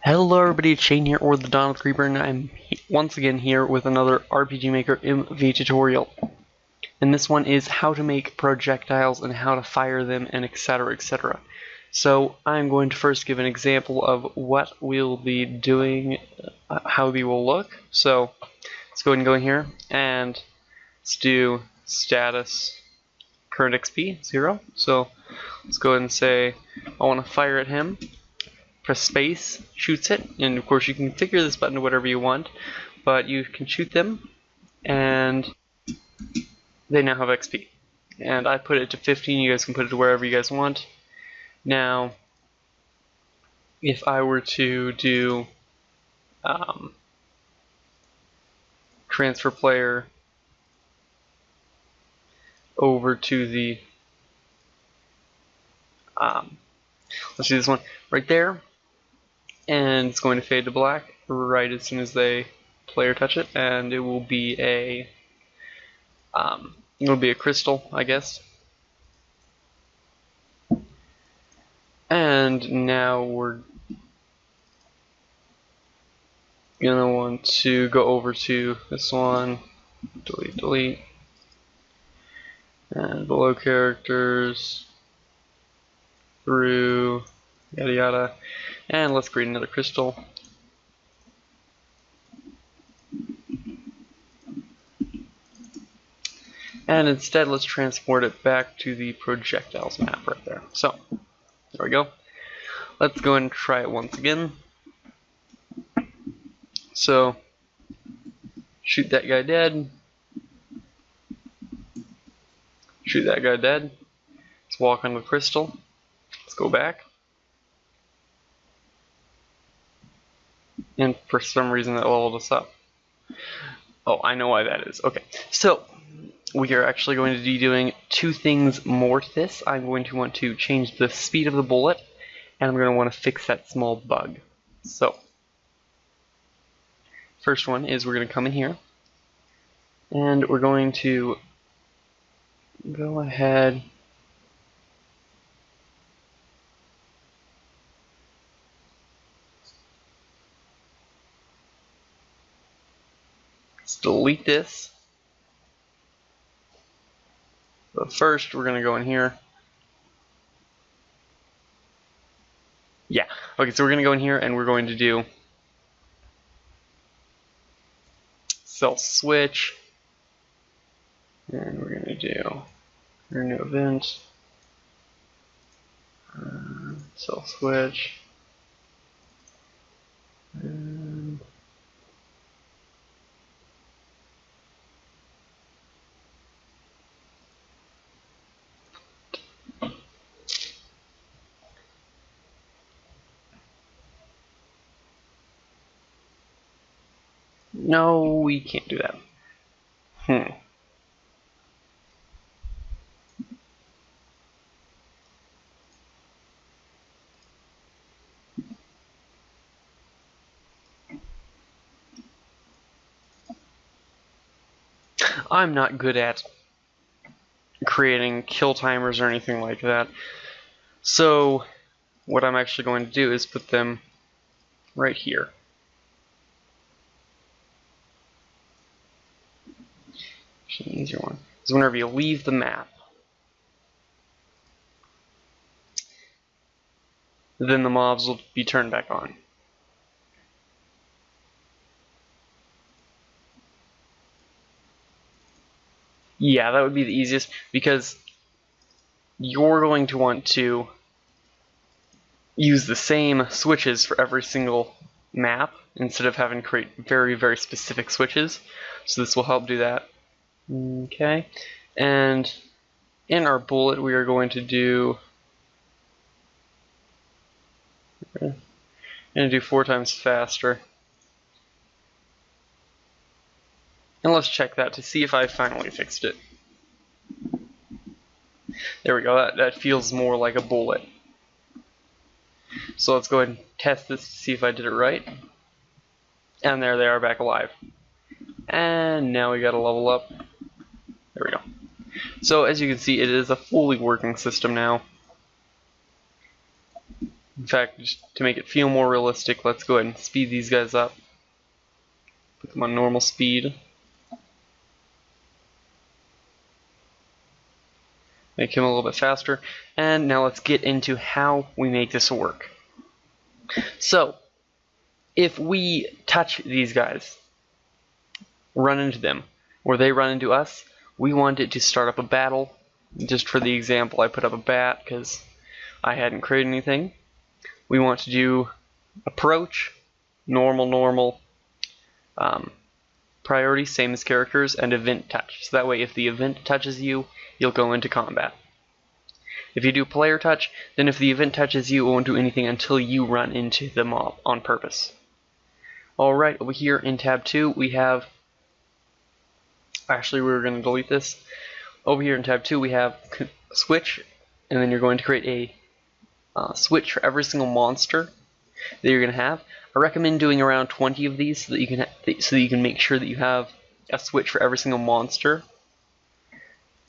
Hello everybody, it's Shane here, or the Dawn of the Creeper, and I'm once again here with another RPG Maker MV tutorial. And this one is how to make projectiles and how to fire them and etc, etc. So I'm going to first give an example of what we'll be doing, how they will look. So let's go ahead and go in here and let's do status current XP 0. So let's go ahead and say I want to fire at him. Press space, shoots it, and of course you can configure this button to whatever you want, but you can shoot them and they now have XP. And I put it to 15, you guys can put it to wherever you guys want. Now, if I were to do transfer player over to the, let's do this one right there, and it's going to fade to black right as soon as the player touch it, and it will be a crystal, I guess. And now we're gonna want to go over to this one, delete, and below characters through yada yada, and let's create another crystal. And instead, let's transport it back to the projectiles map right there. So, there we go. Let's go and try it once again. So, shoot that guy dead. Shoot that guy dead. Let's walk on the crystal. Let's go back. And for some reason that leveled us up. Oh, I know why that is. Okay, so we are actually going to be doing two things more to this. I'm going to want to change the speed of the bullet, and I'm going to want to fix that small bug. So, first one is we're going to come in here, and we're going to go ahead let's delete this. But first, we're going to go in here. Yeah, okay, so we're going to go in here and we're going to do cell switch. And we're going to do new event, cell switch. And no, we can't do that. I'm not good at creating kill timers or anything like that. So what I'm actually going to do is put them right here. Actually, an easier one is whenever you leave the map, then the mobs will be turned back on. Yeah, that would be the easiest, because you're going to want to use the same switches for every single map instead of having to create very, very specific switches. So this will help do that. Okay, and in our bullet we are going to do 4 times faster. And let's check that to see if I finally fixed it. There we go, that feels more like a bullet. So let's go ahead and test this to see if I did it right. And there they are, back alive. And now we gotta level up. There we go. So as you can see, it is a fully working system now. In fact, just to make it feel more realistic, let's go ahead and speed these guys up. Put them on normal speed. Make him a little bit faster. And now let's get into how we make this work. So, if we touch these guys, run into them, or they run into us, we want it to start up a battle. Just for the example, I put up a bat because I hadn't created anything. We want to do approach, normal, priority, same as characters, and event touch. So that way if the event touches you, you'll go into combat. If you do player touch, then if the event touches you, it won't do anything until you run into the mob on purpose. Alright, over here in tab 2 we have, actually we were going to delete this. Over here in tab 2 we have switch, and then you're going to create a switch for every single monster that you're going to have. I recommend doing around 20 of these so that you can make sure that you have a switch for every single monster,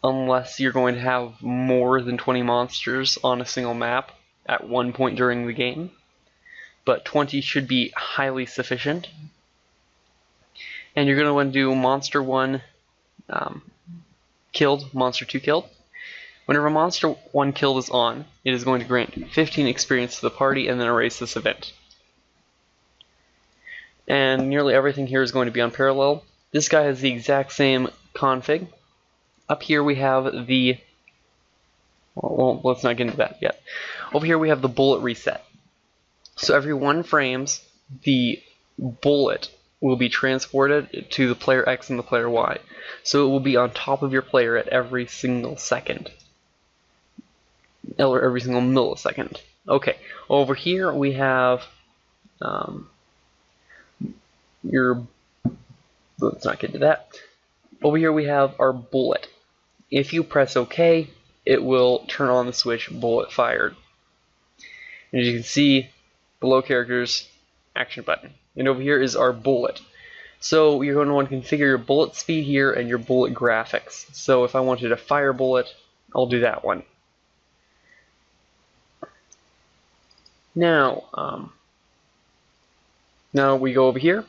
unless you're going to have more than 20 monsters on a single map at one point during the game. But 20 should be highly sufficient. And you're going to want to do monster 1 killed, monster 2 killed. Whenever monster 1 killed is on, it is going to grant 15 experience to the party and then erase this event. And nearly everything here is going to be on parallel. This guy has the exact same config. Up here we have the, well, let's not get into that yet. Over here we have the bullet reset. So every 1 frames, the bullet will be transported to the player X and the player Y. So it will be on top of your player at every single second. Or every single millisecond. Okay, over here we have let's not get into that. Over here we have our bullet. If you press OK, it will turn on the switch bullet fired. And as you can see, below characters, action button. And over here is our bullet. So you're going to want to configure your bullet speed here and your bullet graphics. So if I wanted a fire bullet, I'll do that one. Now, now we go over here,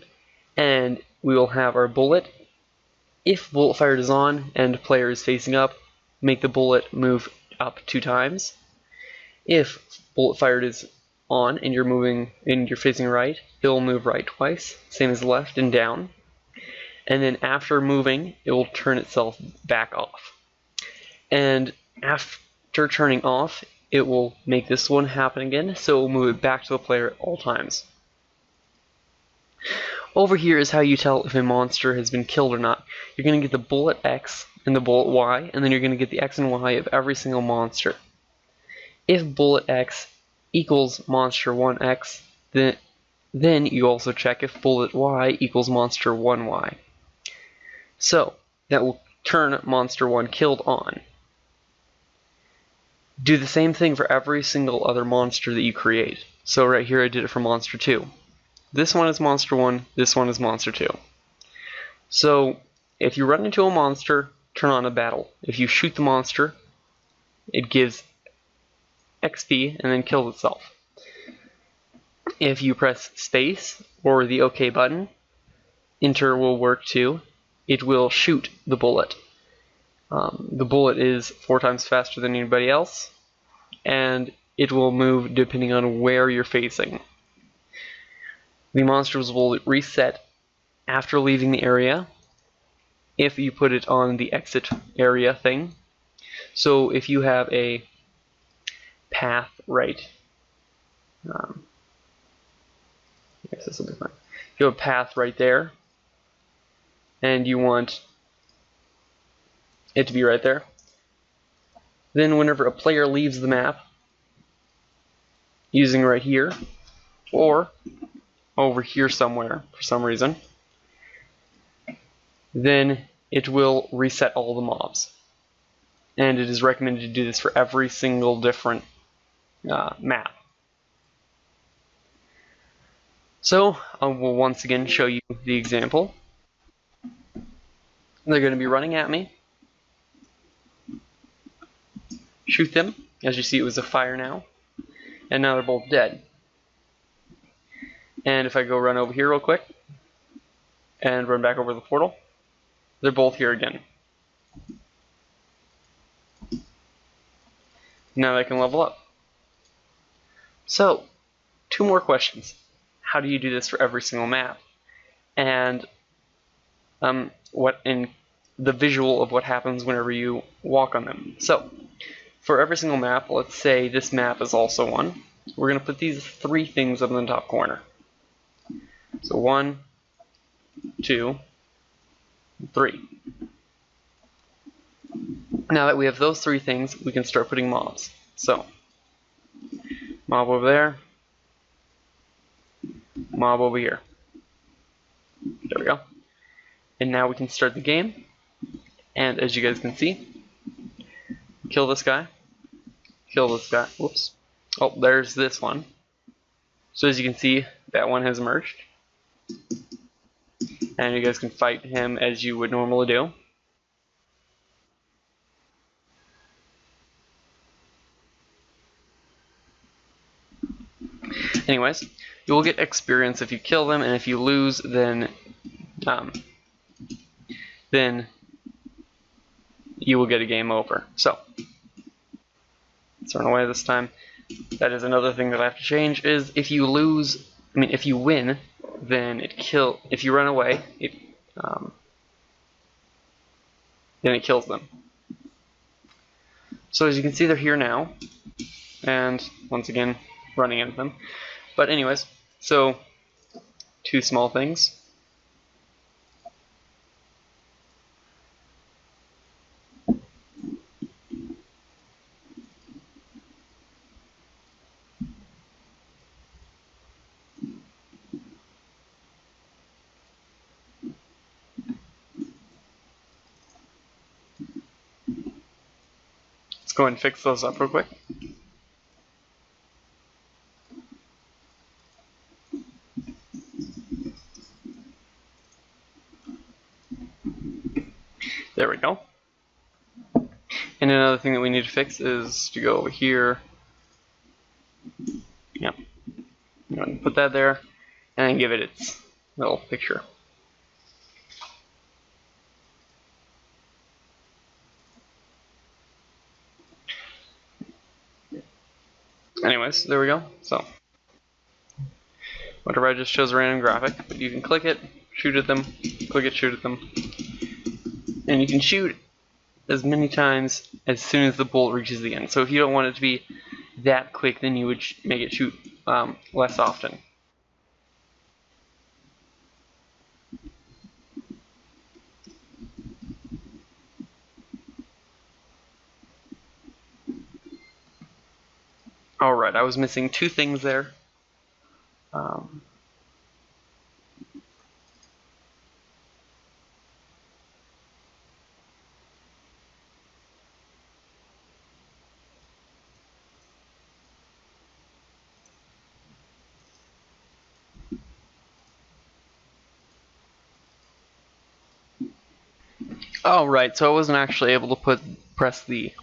and we will have our bullet. If bullet fired is on and player is facing up, make the bullet move up 2 times. If bullet fired is on and you're facing right, it will move right twice, same as left and down. And then after moving, it will turn itself back off. And after turning off, it will make this one happen again, so it will move it back to the player at all times. Over here is how you tell if a monster has been killed or not. You're going to get the bullet X and the bullet Y, and then you're going to get the X and Y of every single monster. If bullet X equals monster 1X, then you also check if bullet Y equals monster 1Y. So that will turn monster 1 killed on. Do the same thing for every single other monster that you create. So right here I did it for monster 2. This one is monster 1, this one is monster 2. So if you run into a monster, turn on a battle. If you shoot the monster, it gives XP and then kills itself. If you press space or the OK button, enter will work too. It will shoot the bullet. The bullet is 4 times faster than anybody else, and it will move depending on where you're facing. The monsters will reset after leaving the area if you put it on the exit area thing. So if you have a path right, yes, this will be fine. If you have a path right there, and you want it to be right there, then whenever a player leaves the map, using right here, or over here somewhere for some reason, then it will reset all the mobs. And it is recommended to do this for every single different map. So I will once again show you the example. They're going to be running at me. Shoot them. As you see, it was a fire now. and now they're both dead. And if I go run over here real quick, and run back over the portal, they're both here again. Now they can level up. So, 2 more questions. How do you do this for every single map? And what in the visual of what happens whenever you walk on them. So, for every single map, let's say this map is also one. We're going to put these 3 things up in the top corner. So 1, 2, 3. Now that we have those 3 things, we can start putting mobs. So, mob over there, mob over here. There we go. And now we can start the game. And as you guys can see, kill this guy, kill this guy. Whoops. Oh, there's this one. So as you can see, that one has emerged. And you guys can fight him as you would normally do. Anyways, you will get experience if you kill them, and if you lose, then you will get a game over. So, let's run away this time. That is another thing that I have to change, is if you lose, if you win, then if you run away, then it kills them. So as you can see, they're here now, and once again, running into them. But anyways, so 2 small things. Let's go ahead and fix those up real quick. There we go. And another thing that we need to fix is to go over here. Yep. I'm going to put that there and give it its little picture. Anyways, there we go. So, whatever, I just chose a random graphic, but you can click it, shoot at them, click it, shoot at them. And you can shoot as many times as soon as the bullet reaches the end. So if you don't want it to be that quick, then you would make it shoot less often. Alright, I was missing 2 things there. Oh, right, so I wasn't actually able to press the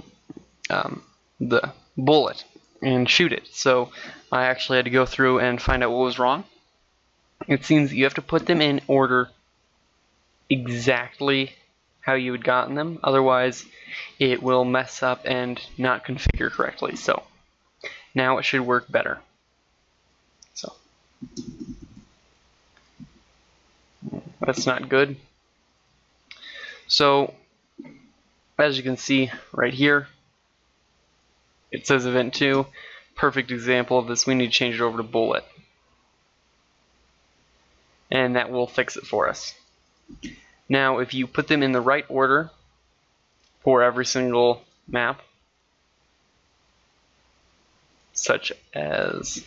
bullet and shoot it, so I actually had to go through and find out what was wrong. It seems that you have to put them in order exactly how you had gotten them, otherwise it will mess up and not configure correctly. So now it should work better. So that's not good. So as you can see right here, it says event 2. Perfect example of this. We need to change it over to bullet, and that will fix it for us. Now if you put them in the right order for every single map, such as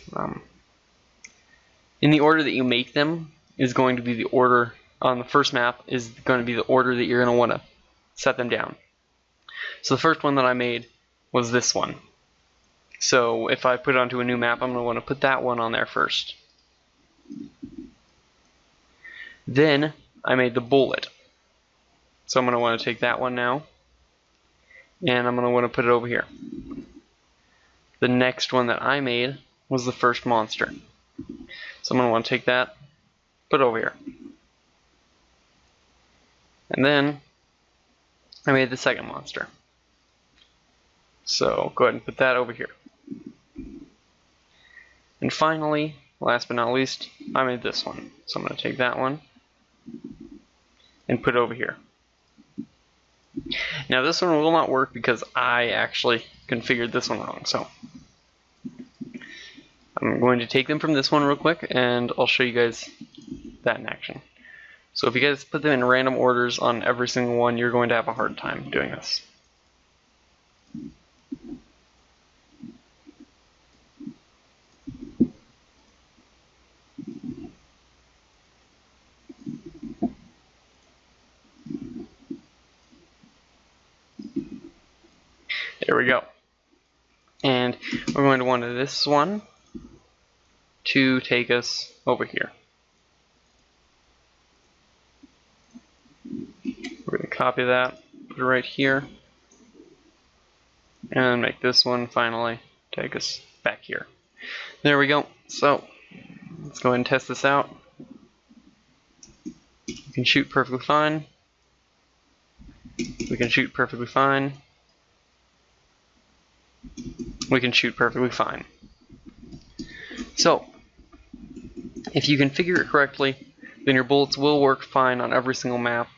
in the order that you make them is going to be the order on the first map is going to be the order that you're going to want to set them down. So the first one that I made was this one. So if I put it onto a new map, I'm going to want to put that one on there first. Then I made the bullet. So I'm going to want to take that one now, and I'm going to want to put it over here. The next one that I made was the first monster. So I'm going to want to take that, put it over here. And then I made the second monster. So go ahead and put that over here. And finally, last but not least, I made this one. So I'm going to take that one and put it over here. Now this one will not work because I actually configured this one wrong. So I'm going to take them from this one real quick and I'll show you guys that in action. So if you guys put them in random orders on every single one, you're going to have a hard time doing this. There we go. And we're going to want this one to take us over here. We're going to copy that, put it right here, and make this one finally take us back here. There we go. So let's go ahead and test this out. We can shoot perfectly fine. We can shoot perfectly fine. We can shoot perfectly fine. So if you configure it correctly, then your bullets will work fine on every single map.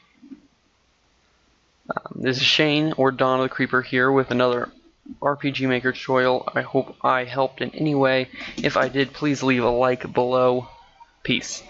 This is Shane, or Dawn of the Creeper, here with another RPG Maker tutorial. I hope I helped in any way. If I did, please leave a like below. Peace.